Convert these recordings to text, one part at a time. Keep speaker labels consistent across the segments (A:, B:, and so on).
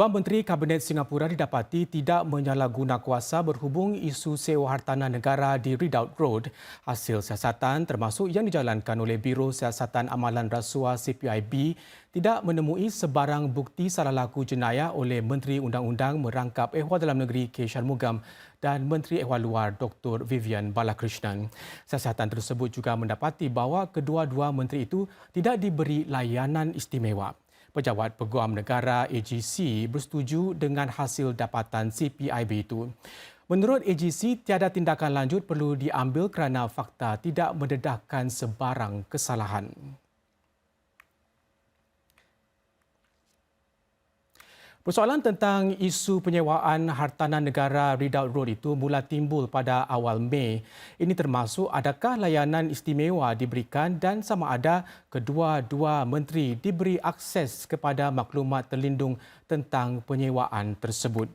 A: Dua Menteri Kabinet Singapura didapati tidak menyalahguna kuasa berhubung isu sewa hartanah negara di Ridout Road. Hasil siasatan termasuk yang dijalankan oleh Biro Siasatan Amalan Rasuah CPIB tidak menemui sebarang bukti salah laku jenayah oleh Menteri Undang-Undang Merangkap Ehwal Dalam Negeri K. Shanmugam dan Menteri Ehwal Luar Dr. Vivian Balakrishnan. Siasatan tersebut juga mendapati bahawa kedua-dua menteri itu tidak diberi layanan istimewa. Pejabat Peguam Negara AGC bersetuju dengan hasil dapatan CPIB itu. Menurut AGC, tiada tindakan lanjut perlu diambil kerana fakta tidak mendedahkan sebarang kesalahan. Persoalan tentang isu penyewaan hartanah negara Ridout Road itu mula timbul pada awal Mei. Ini termasuk adakah layanan istimewa diberikan dan sama ada kedua-dua menteri diberi akses kepada maklumat terlindung tentang penyewaan tersebut.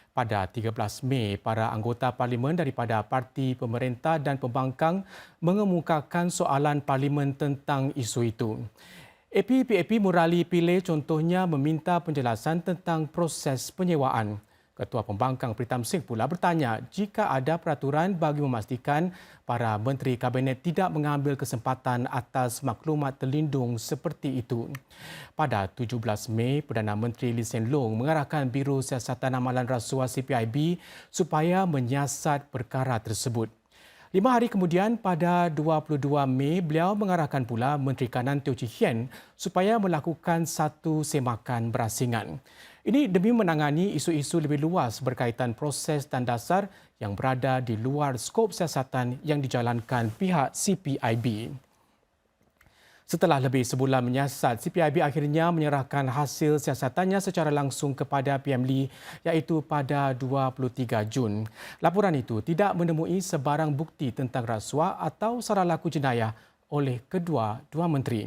A: Pada 13 Mei, para anggota parlimen daripada parti pemerintah dan pembangkang mengemukakan soalan parlimen tentang isu itu. APPAP Murali Pillay contohnya meminta penjelasan tentang proses penyewaan. Ketua Pembangkang Pritam Singh pula bertanya jika ada peraturan bagi memastikan para menteri kabinet tidak mengambil kesempatan atas maklumat terlindung seperti itu. Pada 17 Mei, Perdana Menteri Lee Hsien Loong mengarahkan Biro Siasatan Amalan Rasuah CPIB supaya menyiasat perkara tersebut. 5 hari kemudian, pada 22 Mei, beliau mengarahkan pula Menteri Kanan Teo Chee Hean supaya melakukan satu semakan berasingan. Ini demi menangani isu-isu lebih luas berkaitan proses dan dasar yang berada di luar skop siasatan yang dijalankan pihak CPIB. Setelah lebih sebulan menyiasat, CPIB akhirnya menyerahkan hasil siasatannya secara langsung kepada PM Lee iaitu pada 23 Jun. Laporan itu tidak menemui sebarang bukti tentang rasuah atau salah laku jenayah oleh kedua-dua menteri.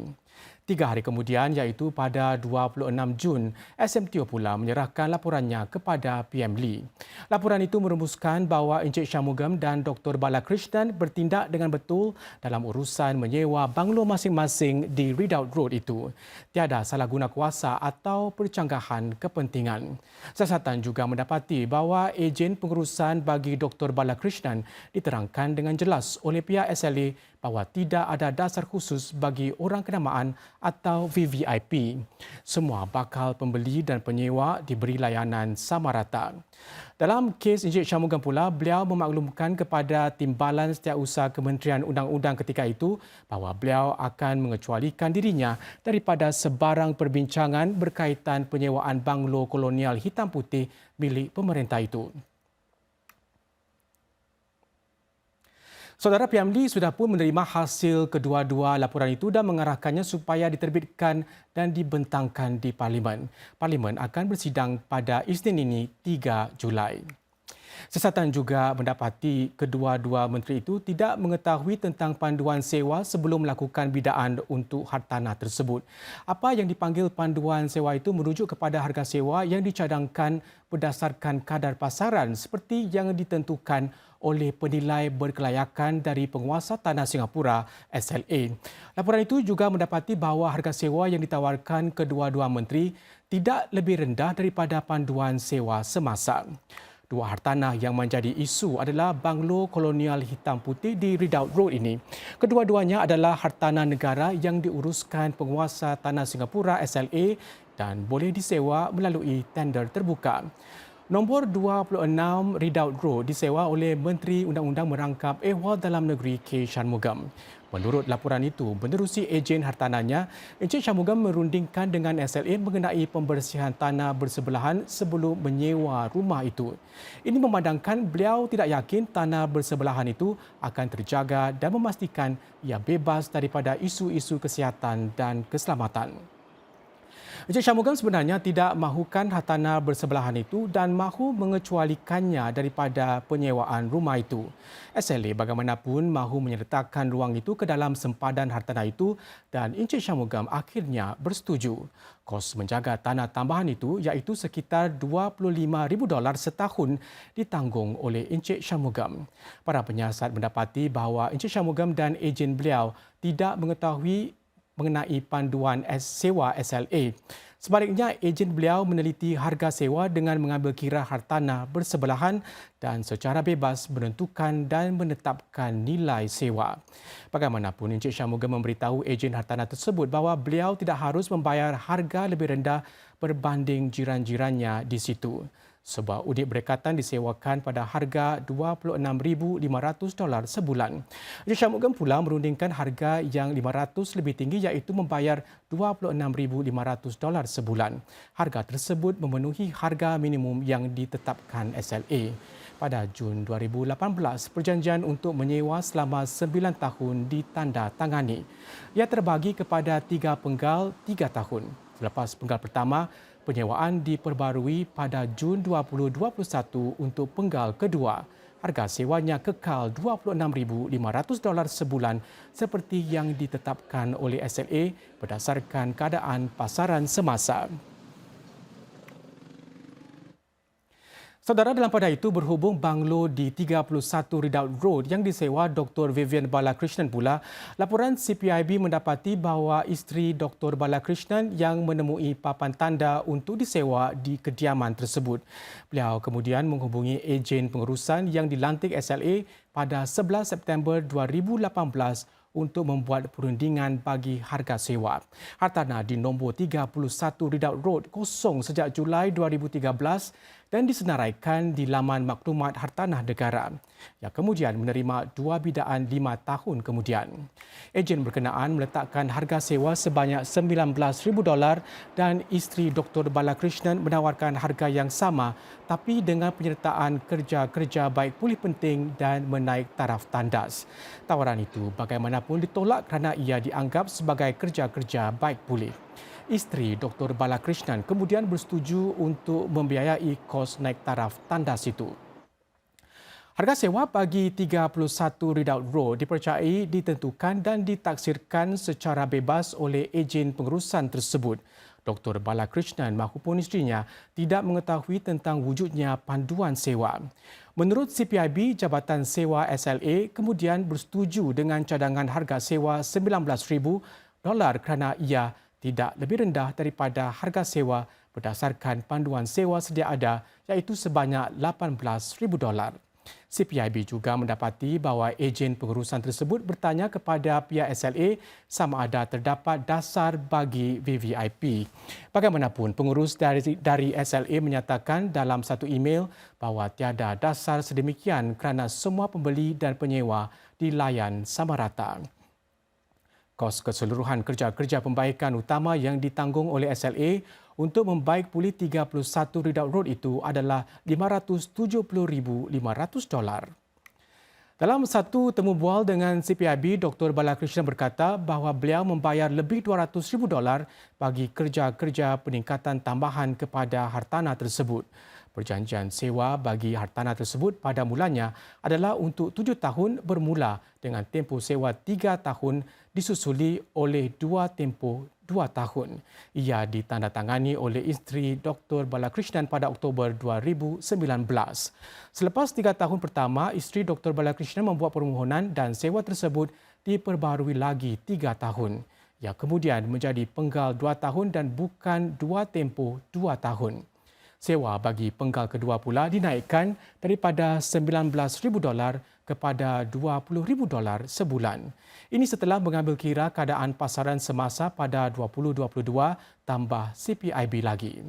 A: 3 hari kemudian iaitu pada 26 Jun, SMTO pula menyerahkan laporannya kepada PM Lee. Laporan itu merumuskan bahawa Encik Shanmugam dan Dr. Balakrishnan bertindak dengan betul dalam urusan menyewa banglo masing-masing di Ridout Road itu. Tiada salah guna kuasa atau percanggahan kepentingan. Siasatan juga mendapati bahawa ejen pengurusan bagi Dr. Balakrishnan diterangkan dengan jelas oleh pihak SLA bahawa tidak ada dasar khusus bagi orang kenamaan atau VVIP. Semua bakal pembeli dan penyewa diberi layanan sama rata. Dalam kes Encik Shanmugam pula, beliau memaklumkan kepada Timbalan Setiausaha Kementerian Undang-Undang ketika itu bahawa beliau akan mengecualikan dirinya daripada sebarang perbincangan berkaitan penyewaan banglo kolonial hitam putih milik pemerintah itu. Saudara PM Lee sudah pun menerima hasil kedua-dua laporan itu dan mengarahkannya supaya diterbitkan dan dibentangkan di Parlimen. Parlimen akan bersidang pada Isnin ini 3 Julai. Siasatan juga mendapati kedua-dua menteri itu tidak mengetahui tentang panduan sewa sebelum melakukan bidaan untuk hartanah tersebut. Apa yang dipanggil panduan sewa itu merujuk kepada harga sewa yang dicadangkan berdasarkan kadar pasaran seperti yang ditentukan oleh penilai berkelayakan dari Penguasa Tanah Singapura SLA. Laporan itu juga mendapati bahawa harga sewa yang ditawarkan kedua-dua menteri tidak lebih rendah daripada panduan sewa semasa. Dua hartanah yang menjadi isu adalah banglo kolonial hitam putih di Ridout Road ini. Kedua-duanya adalah hartanah negara yang diuruskan Penguasa Tanah Singapura SLA dan boleh disewa melalui tender terbuka. Nombor 26 Ridout Road disewa oleh Menteri Undang-Undang Merangkap Ehwal Dalam Negeri K. Shanmugam. Menurut laporan itu, menerusi ejen hartanahnya, Encik Shanmugam merundingkan dengan SLA mengenai pembersihan tanah bersebelahan sebelum menyewa rumah itu. Ini memandangkan beliau tidak yakin tanah bersebelahan itu akan terjaga dan memastikan ia bebas daripada isu-isu kesihatan dan keselamatan. Encik Shanmugam sebenarnya tidak mahukan hartanah bersebelahan itu dan mahu mengecualikannya daripada penyewaan rumah itu. SLA bagaimanapun mahu menyertakan ruang itu ke dalam sempadan hartanah itu dan Encik Shanmugam akhirnya bersetuju. Kos menjaga tanah tambahan itu iaitu sekitar $25,000 setahun ditanggung oleh Encik Shanmugam. Para penyiasat mendapati bahawa Encik Shanmugam dan ejen beliau tidak mengetahui mengenai panduan sewa SLA. Sebaliknya, ejen beliau meneliti harga sewa dengan mengambil kira hartanah bersebelahan dan secara bebas menentukan dan menetapkan nilai sewa. Bagaimanapun, Encik Shanmugam memberitahu ejen hartanah tersebut bahawa beliau tidak harus membayar harga lebih rendah berbanding jiran-jirannya di situ. Sebuah unit berdekatan disewakan pada harga $26,500 sebulan. Encik Shanmugam pula merundingkan harga yang 500 lebih tinggi iaitu membayar $26,500 sebulan. Harga tersebut memenuhi harga minimum yang ditetapkan SLA. Pada Jun 2018, perjanjian untuk menyewa selama 9 tahun ditandatangani. Ia terbagi kepada 3 penggal 3 tahun. Selepas penggal pertama, penyewaan diperbarui pada Jun 2021 untuk penggal kedua. Harga sewanya kekal $26,500 sebulan seperti yang ditetapkan oleh SLA berdasarkan keadaan pasaran semasa. Saudara, dalam pada itu berhubung banglo di 31 Ridout Road yang disewa Dr. Vivian Balakrishnan pula, laporan CPIB mendapati bahawa isteri Dr. Balakrishnan yang menemui papan tanda untuk disewa di kediaman tersebut. Beliau kemudian menghubungi ejen pengurusan yang dilantik SLA pada 11 September 2018 untuk membuat perundingan bagi harga sewa. Hartanah di nombor 31 Ridout Road kosong sejak Julai 2013 dan disenaraikan di laman maklumat hartanah negara yang kemudian menerima 2 bidaan 5 tahun kemudian. Ejen berkenaan meletakkan harga sewa sebanyak $19,000 dan isteri Dr. Balakrishnan menawarkan harga yang sama tapi dengan penyertaan kerja-kerja baik pulih penting dan menaik taraf tandas. Tawaran itu bagaimanapun ditolak kerana ia dianggap sebagai kerja-kerja baik pulih. Isteri Dr. Balakrishnan kemudian bersetuju untuk membiayai kos naik taraf tandas itu. Harga sewa bagi 31 Ridout Road dipercayai ditentukan dan ditaksirkan secara bebas oleh ejen pengurusan tersebut. Dr. Balakrishnan mahupun isterinya tidak mengetahui tentang wujudnya panduan sewa. Menurut CPIB, Jabatan Sewa SLA kemudian bersetuju dengan cadangan harga sewa $19,000 kerana ia tidak lebih rendah daripada harga sewa berdasarkan panduan sewa sedia ada iaitu sebanyak $18,000. CPIB juga mendapati bahawa ejen pengurusan tersebut bertanya kepada pihak SLA sama ada terdapat dasar bagi VVIP. Bagaimanapun, pengurus dari SLA menyatakan dalam satu email bahawa tiada dasar sedemikian kerana semua pembeli dan penyewa dilayan sama rata. Kos keseluruhan kerja-kerja pembaikan utama yang ditanggung oleh SLA untuk membaik pulih 31 Ridout Road itu adalah $570,500. Dalam satu temu bual dengan CPIB, Dr. Balakrishnan berkata bahawa beliau membayar lebih $200,000 bagi kerja-kerja peningkatan tambahan kepada hartanah tersebut. Perjanjian sewa bagi hartanah tersebut pada mulanya adalah untuk 7 tahun bermula dengan tempoh sewa 3 tahun disusuli oleh 2 tempoh 2 tahun. Ia ditandatangani oleh isteri Dr. Balakrishnan pada Oktober 2019. Selepas 3 tahun pertama, isteri Dr. Balakrishnan membuat permohonan dan sewa tersebut diperbaharui lagi 3 tahun. Ia kemudian menjadi penggal 2 tahun dan bukan 2 tempoh 2 tahun. Sewa bagi penggal kedua pula dinaikkan daripada $19,000 kepada $20,000 sebulan. Ini setelah mengambil kira keadaan pasaran semasa pada 2022 tambah CPIB lagi.